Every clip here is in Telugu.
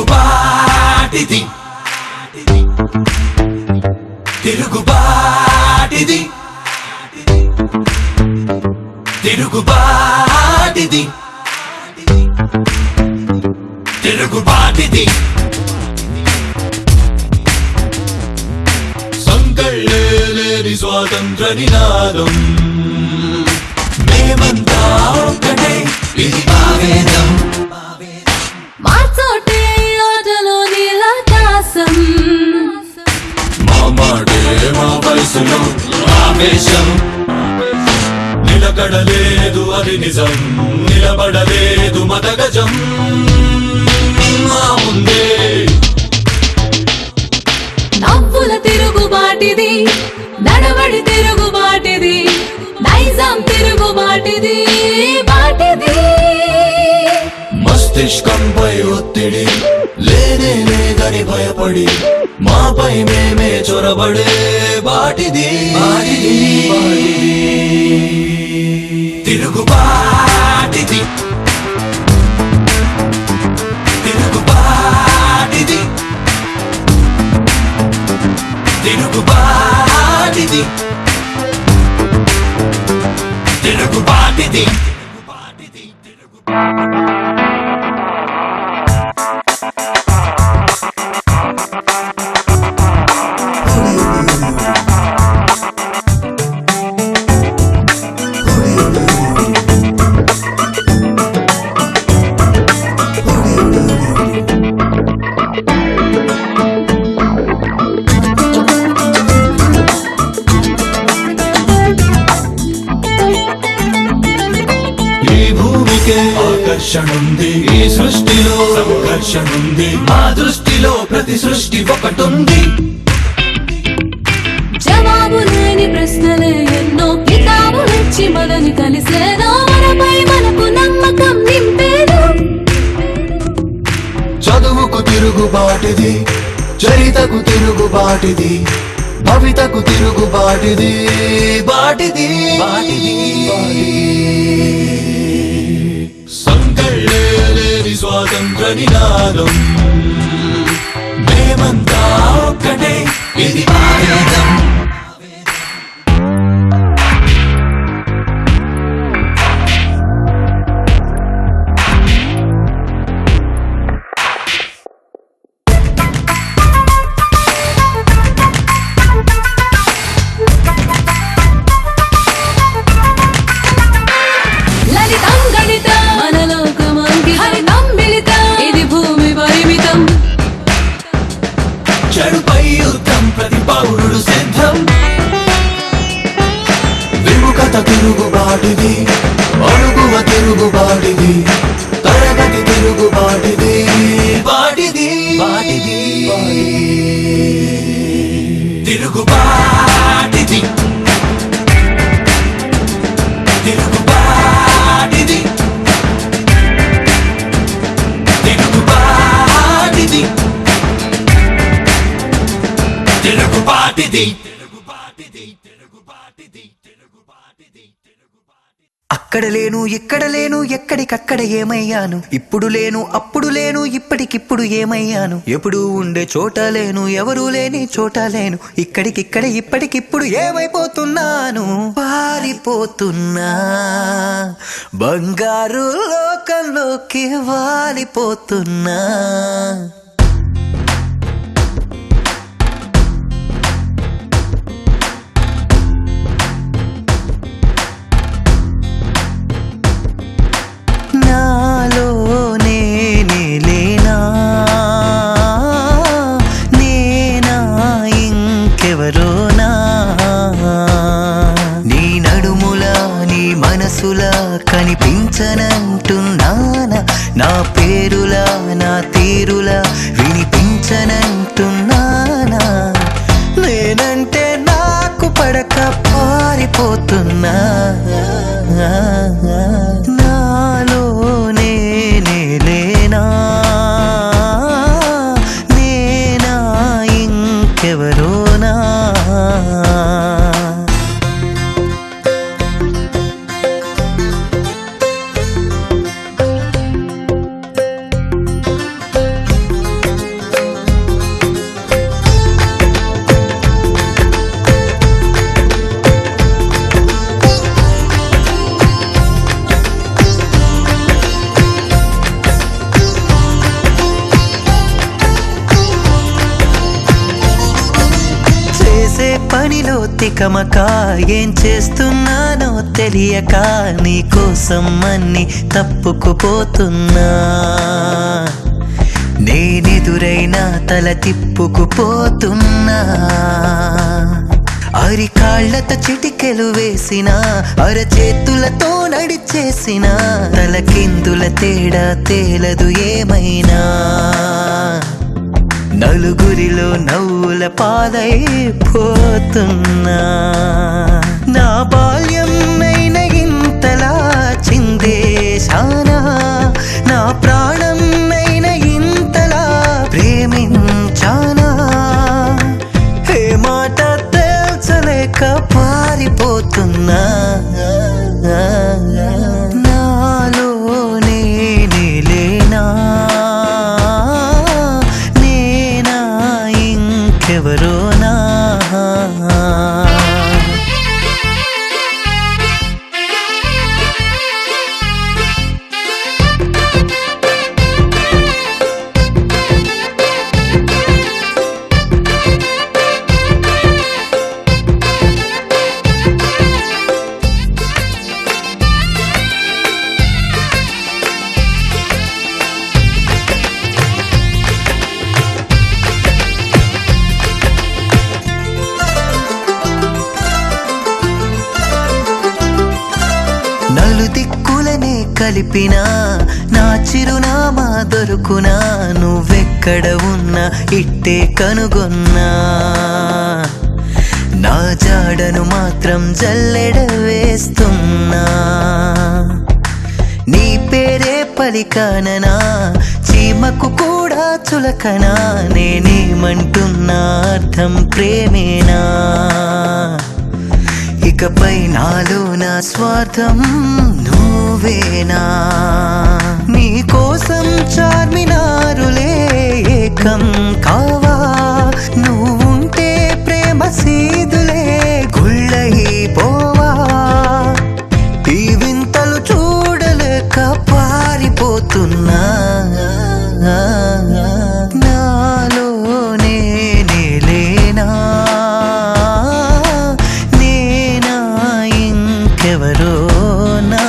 తిరుగుబాటిది తిరుగుబాటిది తిరుగుబాటిది తిరుగుబాటిది సంకళ్ళేలేని స్వాతంత్ర నినాదం మేమంతా ఒక్కటే ఇది ఆవేదం మార్చోటే ఆటలో నీలాకాశం మా మాటే మా వయసులో ఆవేశం నిలకడలేదు అది నిజం నిలబడలేదు మతగజం మా ముందే నవ్వుల తిరుగుబాటిది నడవడి తిరుగుబాటిది నైజాం తిరుగుబాటిది బాటిది మస్తిష్కంపై ఒత్తిడి లేనే లేదని భయపడి మాపై మేమే చొరబడే బాటిది తిరుగుబాటిది తిరుగుబాటిది తిరుగుబాటిది తిరుగుబాటిది ఆకర్షణుంది ఈ సృష్టిలో సంఘర్షణుంది మా దృష్టిలో ప్రతి సృష్టి ఒకటుంది జవాబు లేని ప్రశ్నలే ఎన్నో కితాబులొచ్చి మనని కలిసేదో మనపై మనకు నమ్మకం నింపేదో చదువుకు తిరుగుబాటిది చరితకు తిరుగుబాటిది భవితకు తిరుగుబాటిది బాటిది బాటిది సంకళ్ళేలేని స్వాతంత్ర నినాదం మేమంతా ఒక్కటే ఇది ఆవేదం చెడుపై యుద్ధం ప్రతి పౌరుడు సిద్ధం విముఖత తిరుగుబాటిది అడుగువ తిరుగుబాటిది తరగతి తిరుగుబాటిది బాటిది బాటిది తిరుగుబాటిది తిరుగుబాటిది తిరుగుబాటిది తిరుగుబాటిది అక్కడ లేను ఇక్కడ లేను ఎక్కడికక్కడ ఏమయ్యాను ఇప్పుడు లేను అప్పుడు లేను ఇప్పటికిప్పుడు ఏమయ్యాను ఎప్పుడు ఉండే చోట లేను ఎవరూ లేని చోట లేను ఇక్కడికిక్కడ ఇప్పటికిప్పుడు ఏమైపోతున్నాను పారిపోతున్నా బంగారు లోకంలోకి వాలిపోతున్నా కనిపించనంటున్నా పారిపోతున్నా నాలో నేనే లేనా నేనా ఇంకెవరోనా పనిలో తికమక ఏం చేస్తున్నానో తెలియక నీకోసం అన్ని తప్పుకుపోతున్నా నేనెదురైనా తల తిప్పుకుపోతున్నా అరికాళ్లతో చిటికెలు వేసిన అరచేతులతో నడిచేసిన తలకిందుల తేడా తేలదు ఏమైనా నలుగురిలో నవ్వుల పాలైపోతున్నా నా బాల్యం నైన ఇంతలా చిందేశానా నా ప్రాణం నైన ఇంతలా ప్రేమించానా ఏ మాట తేల్చలేక పారిపోతున్నా నాలో నేనే లేనా ఎవరోనా దిక్కులనే కలిపినా నా చిరునామా దొరుకునా నువ్వెక్కడ ఉన్నా ఇట్టే కనుగొన్నా నా జాడను మాత్రం జల్లెడ వేస్తున్నా నీ పేరే పలికాననా చీమకు కూడా చులకనా నేనేమంటున్నా అర్థం ప్రేమేనా ఇకపై నాలో నా స్వార్థం నువ్వేనా నీ కోసం చార్మినారులే ఏకం కావా నువ్వుంటే ప్రేమ సీదులే గుళ్ళైపోవా ఈ వింతలు చూడలేక పారిపోతున్నా నాలో నేనే లేనా ఎవరోనా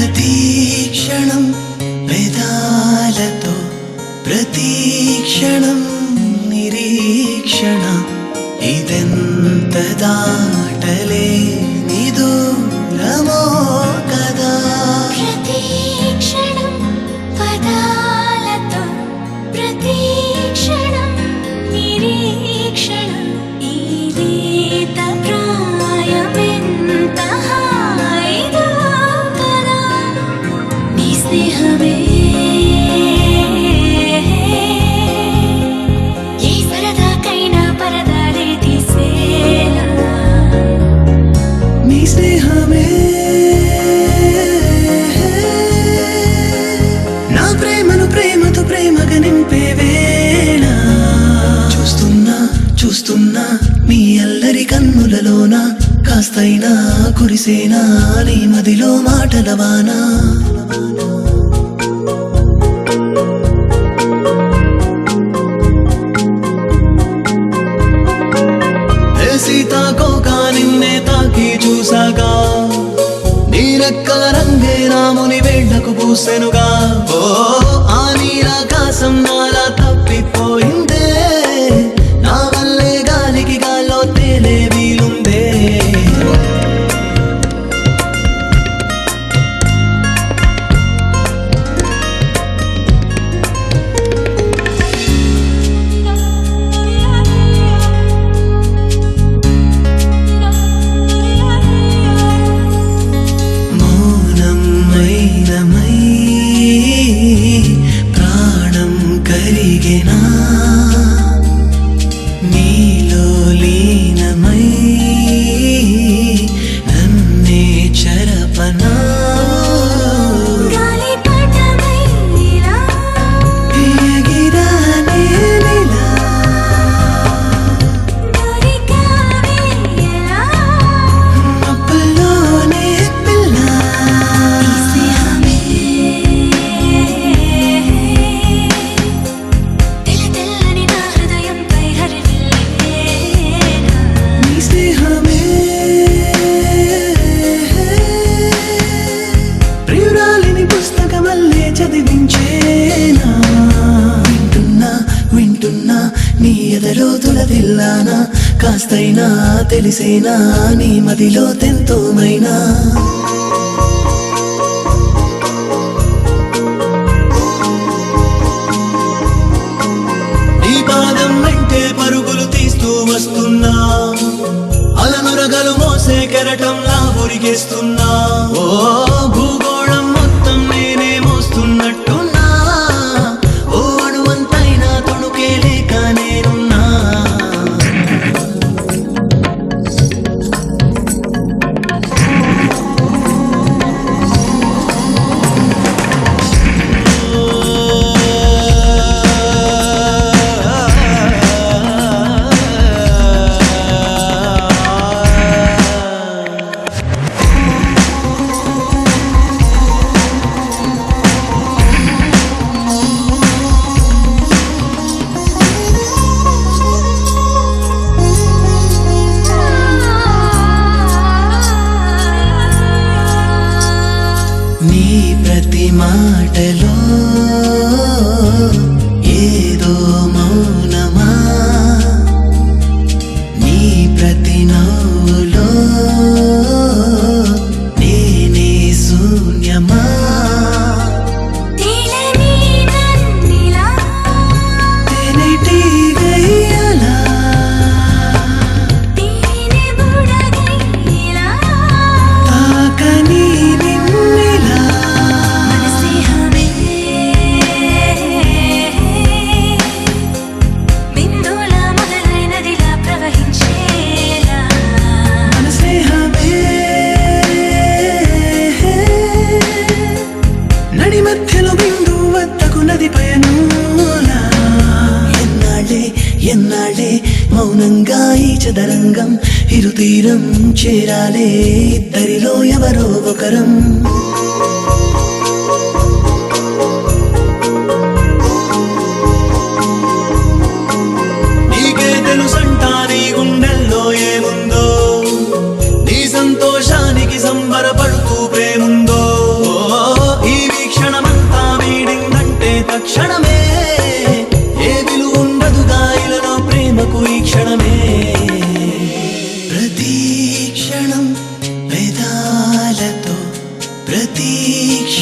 ప్రతీక్షణం వేదాలతో ప్రతీక్షణం నిరీక్షణ ఇదెంత దాటలేని దూరమో కదా ప్రతీక్షణం పదాలతో ప్రతీక్షణం నిరీక్షణం ఈ గీత ప్రాయమెంత హాయిదో కదా నీ స్నేహమే చూస్తున్నా మీ అల్లరి కన్నులలోన కాస్తైనా కురిసేనా నీ మదిలో మాటలవానా సీతాకోకా నిన్నే తాకి చూసాగా నీరెక్కల రంగే రాముని వేళ్లకు పూసెనుగా ఓ ఆ నీరాకాశం నాలా తప్పి కరిగెనా నీలో లీనమై నన్నే చరపనా విల్లానా కాస్తైనా తెలిసేనా నీ మదిలో తెంతోమైనా నీ పాదం వెంటే పరుగులు తీస్తూ వస్తున్నా అలనురగలు మోసే కెరటంలా ఉరిగేస్తున్నా ఓ భూగోళం మొత్తం నేనే మోస్తున్నట్టున్నా ఓ అణువంతైనా తొణుకే లేక నేనున్నా మాటలో ఏదో మౌనమా నీ ప్రతి నవ్వులో నేనే శూన్యమా తేనెటి గయ్యలా తాకని ఎన్నాళ్ళే మౌనంగా ఈ చదరంగం ఇరుతీరం చేరాలే ఇద్దరిలో ఎవరో ఒకరం నీకే తెలుసంటా నీ గుండెల్లో ఏముందో నీ సంతోషానికి సంబరపడుతూ ప్రేముందో ఈ వీక్షణమంతా వీడిందంటే తక్షణమే ఈ క్షణమే ప్రతీక్షణం వేదాలతో ప్రతీక్ష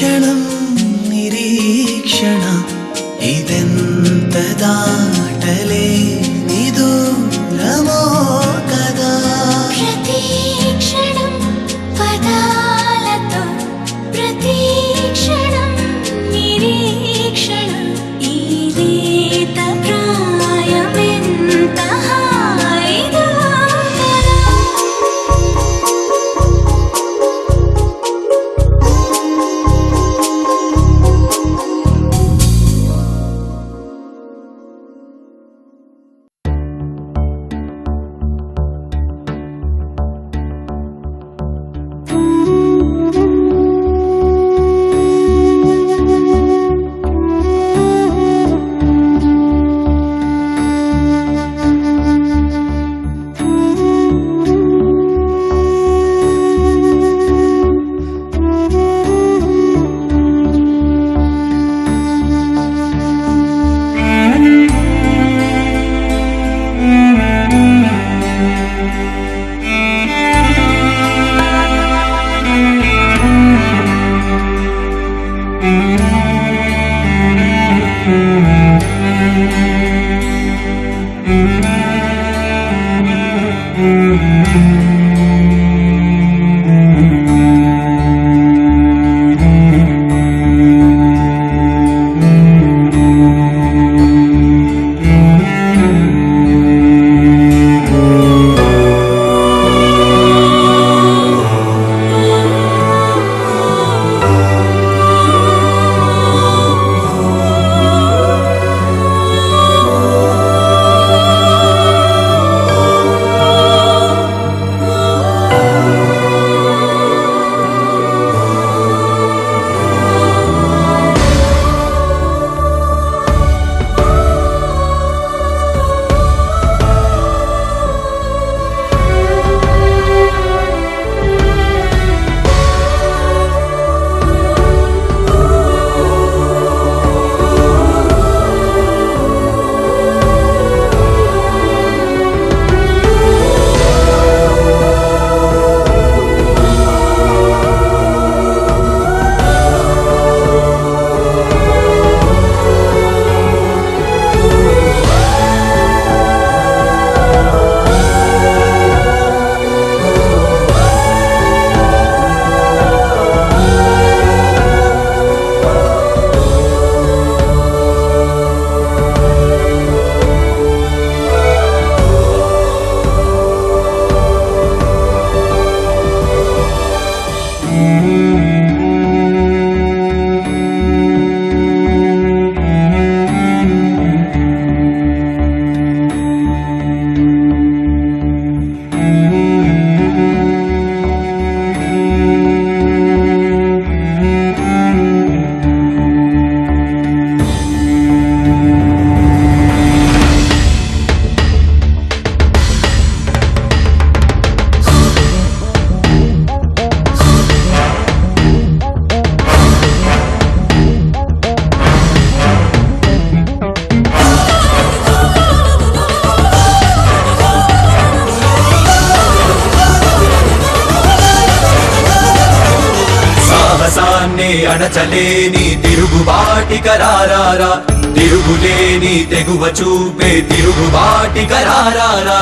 తానే అణచలేని తిరుగుబాటికరారా తిరుగులేని తెగువ చూపే తిరుగుబాటికరారా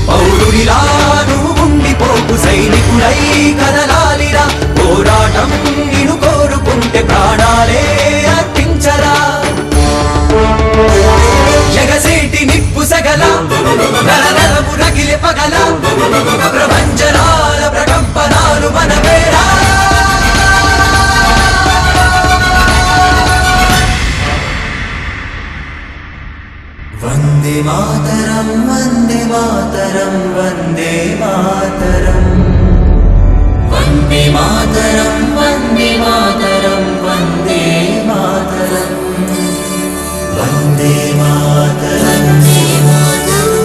పౌరుడిలా నువ్వు ఉండిపోకు సైనికుడై కదలాలిరా పోరాటం నిన్ను కోరుకుంటే ప్రాణాలే అర్పించరా జగసేటి నిప్పు సగల నరనరము రగిలే పగల ప్రపంచనాల ప్రకంపనాలు మనవేరా వందే మాతరం వందే మాతరం వందే మాతరం వందే మాతరం వందే మాతరం వందే మాతరం వందే మాతరం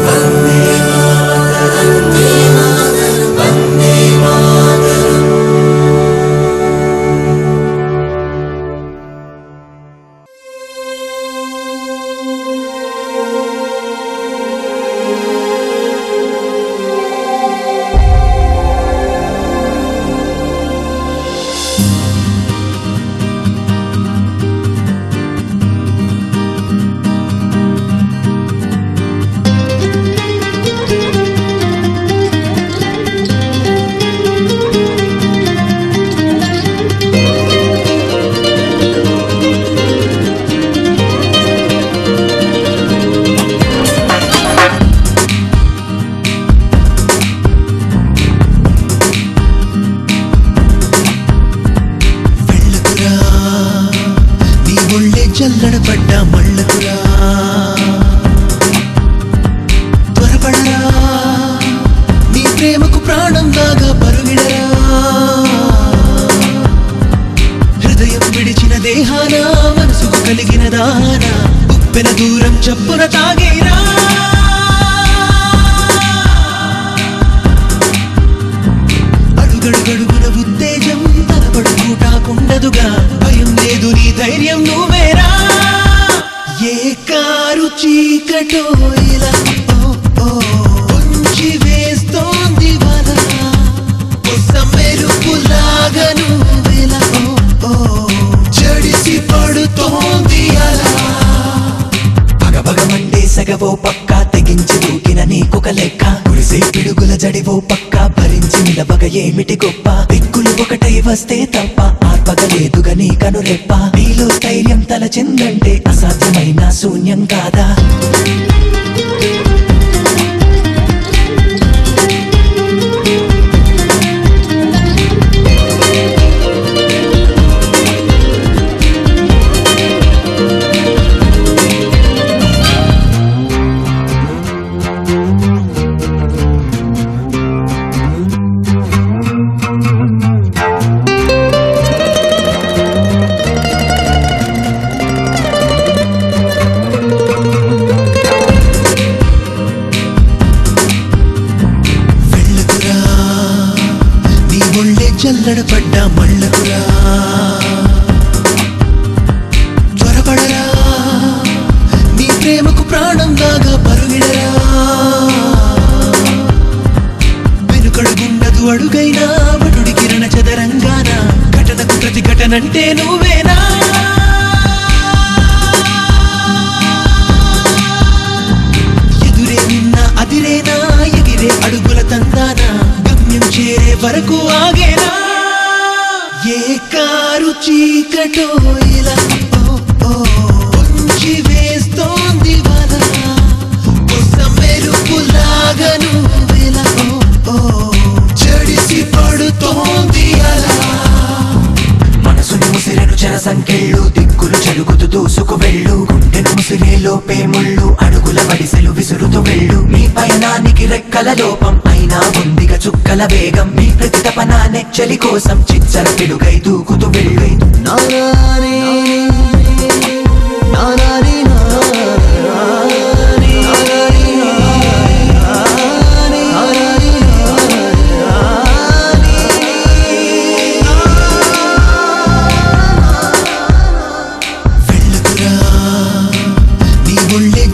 వందే మాతరం వందే మాతరం చల్లడపడ్డ మళ్ళకురా త్వరపడరా నీ ప్రేమకు ప్రాణం దాగా పరుగిడరా హృదయం విడిచిన దేహాన మనసుకు కలిగిన దాన ఉప్పెన దూరం చప్పున తాగేరా అడుగడుగడుగున ఉత్తేజం తలపడుకుంటాకుండదుగా భయం లేదు నీ ధైర్యం నువ్వేరా ఏ కారు చీకటో ఇలా ఉంచి వేస్తోంది వల మెరుపులాగా నువ్వెలా జడిసి పడుతోంది అలా పగపగమండే సగవో పక్కా తెగించి దూకిన నీకొక లెక్క కురిసే పిడుగుల జడివో పక్కా భరించి నిలబగ ఏమిటి గొప్ప దిక్కులు ఒకటై వస్తే తప్ప ఆర్పగలేదుగా నీ కనురెప్ప నీలో స్థైర్యం తలచిందంటే అసాధ్యమైన శూన్యం కాదా చల్లడపడ్డ మళ్ళకురా త్వరపడరా నీ ప్రేమకు ప్రాణం దాగా పరుగిడరా వెనుకడుగుండదు అడుగైనా వటుడి కిరణ చదరంగాన ఘటనకు ప్రతిఘటనంటే నువ్వేనా ఎదురే నిన్న అదిరేనా ఎగిరే అడుగుల తందానా గమ్యం చేరే వరకు ఆగేనా ఏ కారు చీకటో ఇలా ఉంచి వేస్తోంది వల మెరుపులాగా నువ్వెలా జడిసి పడుతోంది అలా మనసుని ముసిరెను చెర సంకెళ్ళు దిక్కులు చెరుగుతూ దూసుకు వెళ్ళు గుండెను ముసిరేలో పేముళ్ళు అడుగుల వడిసెలు విసురుతూ వెళ్ళు నీ పయనానికి రెక్కల లోపం అయినా ఉందిగా చుక్కల వేగం నీ ప్రతి తపన నెచ్చలి కోసం చిచ్చర పిడుగై దూకుతూ వెళ్ళు నారాని నారాని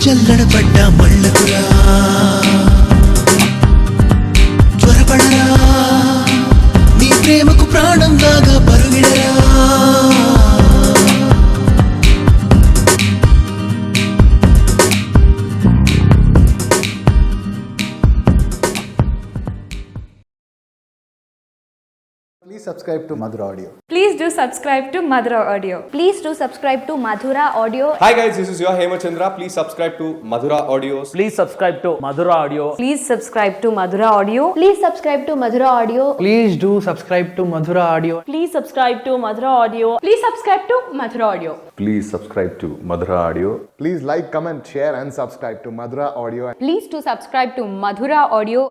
చల్లడపడ్డ మళ్ళకురా త్వరపడరా నీ ప్రేమకు ప్రాణం Please subscribe to Madhura Audio. Please do subscribe to Madhura Audio. Please do subscribe to Madhura Audio. Hi guys, this is your Hemachandra. Please subscribe to Madhura Audios. Please subscribe to Madhura Audio. Please subscribe to Madhura Audio. Please subscribe to Madhura Audio. Please do subscribe to Madhura Audio. Please subscribe to Madhura Audio. Please subscribe to Madhura Audio. Please subscribe to Madhura Audio. Please like, comment, share and subscribe to Madhura Audio. Please do subscribe to Madhura Audio.